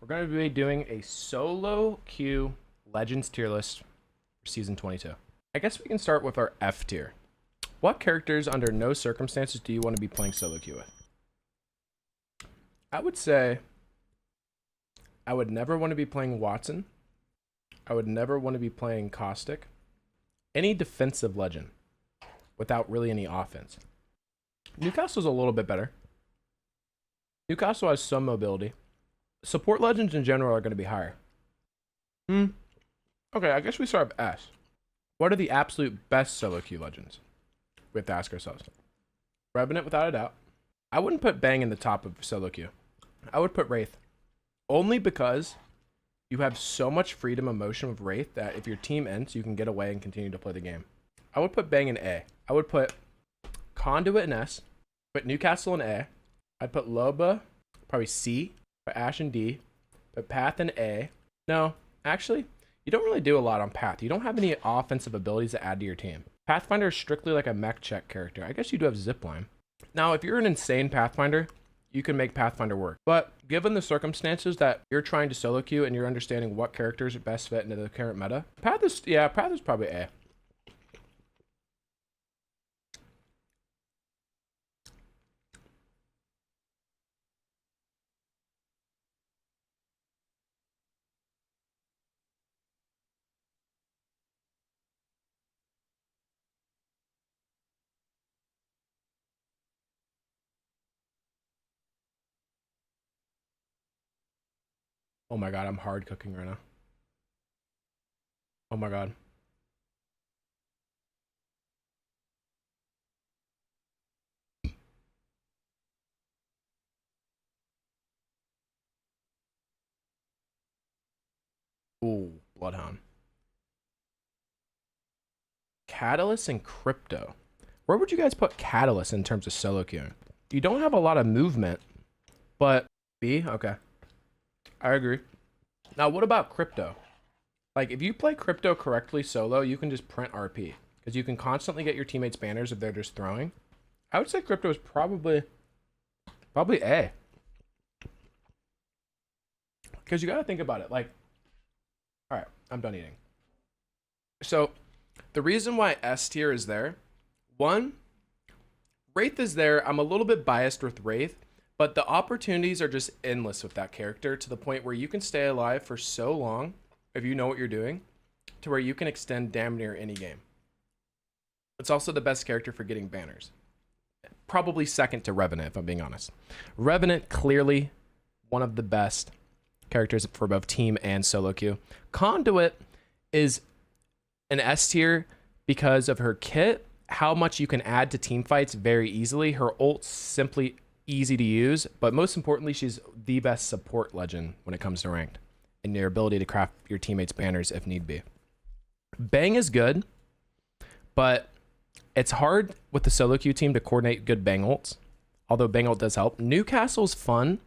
we're going to be doing a solo queue Legends tier list for season 22. I guess we can start with our F tier. What characters under no circumstances do you want to be playing solo queue with? I would say I would never want to be playing Watson. I would never want to be playing Caustic. Any defensive legend without really any offense. Newcastle's a little bit better. Newcastle has some mobility. Support legends in general are going to be higher. Okay, I guess we start with S. What are the absolute best solo queue legends? We have to ask ourselves. Revenant, without a doubt. I wouldn't put Bang in the top of solo queue. I would put Wraith. Only because you have so much freedom of motion with Wraith that if your team ends, you can get away and continue to play the game. I would put Bang in A. I would put Conduit in S. Put Newcastle in A. I'd put Loba, probably C. Put Ashe in D. Put Path in A. No, actually, you don't really do a lot on Path. You don't have any offensive abilities to add to your team. Pathfinder is strictly like a mech check character. I guess you do have Zipline. Now, if you're an insane Pathfinder, you can make Pathfinder work. But given the circumstances that you're trying to solo queue and you're understanding what characters best fit into the current meta, Path is probably A. Oh my god, I'm hard cooking right now. Oh my god. Ooh, Bloodhound. Catalyst and Crypto. Where would you guys put Catalyst in terms of solo queuing? You don't have a lot of movement, but B? Okay. I agree. Now, what about Crypto? Like, if you play Crypto correctly solo, you can just print RP. Because you can constantly get your teammates banners if they're just throwing. I would say Crypto is probably A. Because you got to think about it. Like, all right, I'm done eating. So, the reason why S tier is there, one, Wraith is there. I'm a little bit biased with Wraith, but the opportunities are just endless with that character to the point where you can stay alive for so long, if you know what you're doing, to where you can extend damn near any game. It's also the best character for getting banners. Probably second to Revenant, if I'm being honest. Revenant, clearly one of the best characters for both team and solo queue. Conduit is an S tier because of her kit, how much you can add to team fights very easily. Her ult's simply easy to use, but most importantly, she's the best support legend when it comes to ranked and your ability to craft your teammates banners if need be. Bang is good, but it's hard with the solo queue team to coordinate good Bang ults, although Bang ult does help. Newcastle's fun,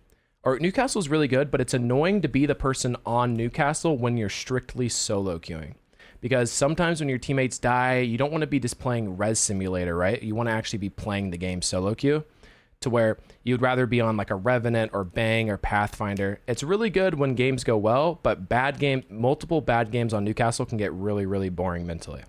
or Newcastle's really good, but it's annoying to be the person on Newcastle when you're strictly solo queuing. Because sometimes when your teammates die, you don't want to be just playing Res Simulator, right? You want to actually be playing the game solo queue, to where you'd rather be on like a Revenant or Bang or Pathfinder. It's really good when games go well, but multiple bad games on Newcastle can get really, really boring mentally.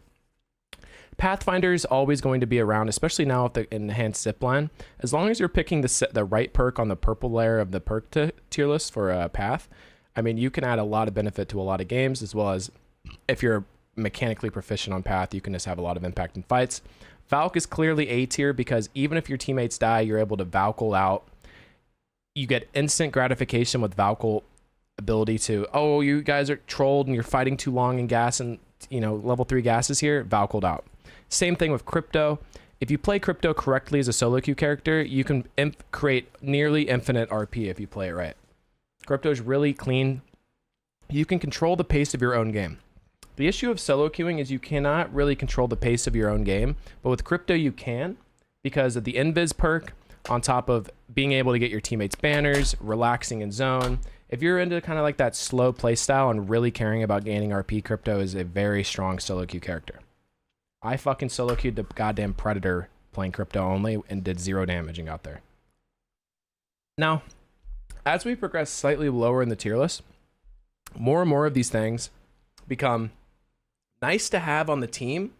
Pathfinder is always going to be around, especially now with the enhanced zipline. As long as you're picking the right perk on the purple layer of the perk tier list for a Path, I mean, you can add a lot of benefit to a lot of games, as well as if you're mechanically proficient on Path, you can just have a lot of impact in fights. Valk is clearly A tier because even if your teammates die, you're able to Valkyl out. You get instant gratification with Valkyl ability to, oh, you guys are trolled and you're fighting too long in gas and, you know, level 3 gases here, Valkyl out. Same thing with Crypto. If you play Crypto correctly as a solo queue character, you can create nearly infinite RP if you play it right. Crypto is really clean. You can control the pace of your own game. The issue of solo queuing is you cannot really control the pace of your own game, but with Crypto you can, because of the Invis perk, on top of being able to get your teammates banners, relaxing in zone. If you're into kind of like that slow play style and really caring about gaining RP, Crypto is a very strong solo queue character. I fucking solo queued the goddamn Predator playing Crypto only and did 0 damage and got there. Now, as we progress slightly lower in the tier list, more and more of these things become nice to have on the team,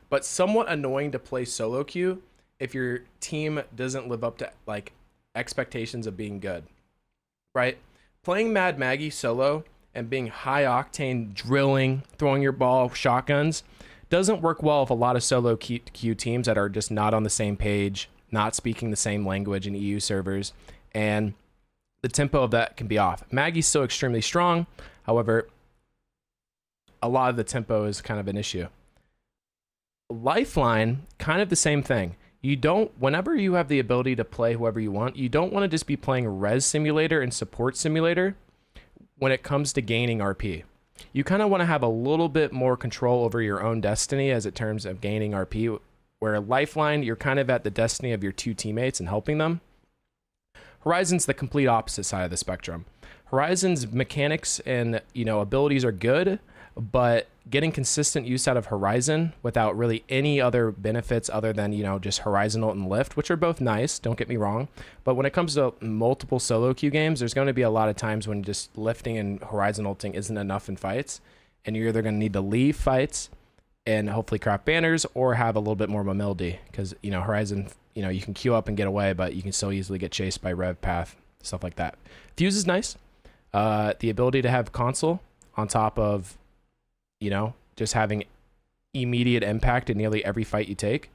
but somewhat annoying to play solo queue if your team doesn't live up to like expectations of being good, right? Playing Mad Maggie solo and being high octane, drilling, throwing your ball, shotguns, doesn't work well with a lot of solo queue teams that are just not on the same page, not speaking the same language in EU servers, and the tempo of that can be off. Maggie's still extremely strong, however, a lot of the tempo is kind of an issue. Lifeline, kind of the same thing. You don't, whenever you have the ability to play whoever you want, you don't want to just be playing Res Simulator and Support Simulator when it comes to gaining RP. You kind of want to have a little bit more control over your own destiny as it terms of gaining RP, where Lifeline, you're kind of at the destiny of your two teammates and helping them. Horizon's the complete opposite side of the spectrum. Horizon's mechanics and, you know, abilities are good, but getting consistent use out of Horizon without really any other benefits other than, you know, just Horizon ult and lift, which are both nice, don't get me wrong. But when it comes to multiple solo queue games, there's going to be a lot of times when just lifting and Horizon ulting isn't enough in fights, and you're either going to need to leave fights and hopefully craft banners or have a little bit more mobility, because, you know, Horizon, you know, you can queue up and get away, but you can still easily get chased by Rev Path, stuff like that. Fuse is nice. The ability to have console on top of, you know, just having immediate impact in nearly every fight you take.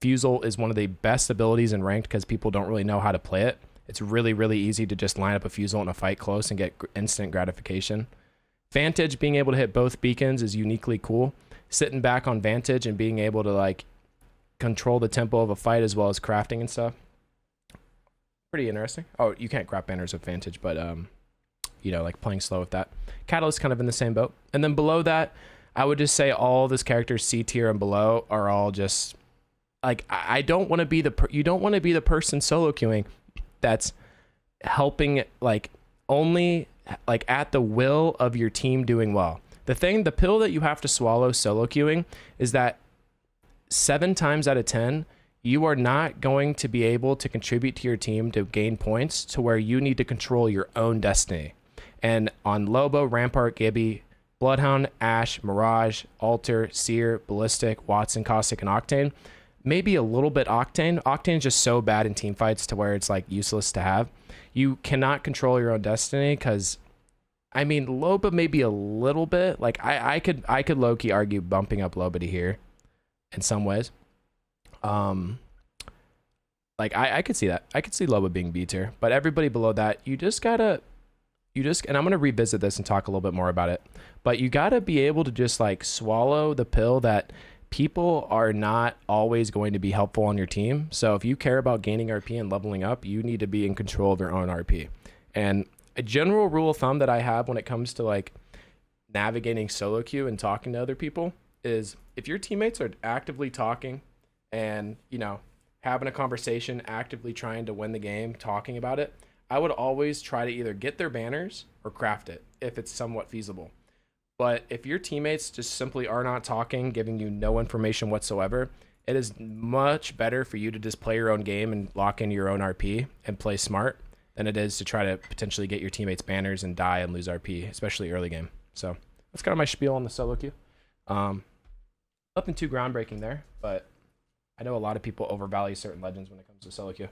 Fusel is one of the best abilities in ranked because people don't really know how to play it. It's really, really easy to just line up a Fusel in a fight close and get instant gratification. Vantage, being able to hit both beacons is uniquely cool. Sitting back on Vantage and being able to like control the tempo of a fight as well as crafting and stuff. Pretty interesting. Oh, you can't craft banners with Vantage, but you know, like playing slow with that. Catalyst kind of in the same boat. And then below that, I would just say all this characters C tier and below are all just like, I don't want to be you don't want to be the person solo queuing that's helping like only like at the will of your team doing well. The pill that you have to swallow solo queuing is that 7 times out of 10, you are not going to be able to contribute to your team to gain points to where you need to control your own destiny. And on Lobo, Rampart, Gibby, Bloodhound, Ashe, Mirage, Alter, Seer, Ballistic, Watson, Caustic, and Octane, maybe a little bit Octane. Octane is just so bad in team fights to where it's like useless to have. You cannot control your own destiny because, I mean, Loba maybe a little bit. Like I could low-key argue bumping up Loba to here in some ways. Like I could see that. I could see Loba being B tier, but everybody below that, and I'm going to revisit this and talk a little bit more about it, but you got to be able to just like swallow the pill that people are not always going to be helpful on your team. So if you care about gaining RP and leveling up, you need to be in control of your own RP. And a general rule of thumb that I have when it comes to like navigating solo queue and talking to other people is if your teammates are actively talking and, you know, having a conversation, actively trying to win the game, talking about it, I would always try to either get their banners or craft it if it's somewhat feasible. But if your teammates just simply are not talking, giving you no information whatsoever, it is much better for you to just play your own game and lock in your own RP and play smart than it is to try to potentially get your teammates banners and die and lose RP, especially early game. So that's kind of my spiel on the solo queue. Nothing too groundbreaking there, but I know a lot of people overvalue certain legends when it comes to solo queue.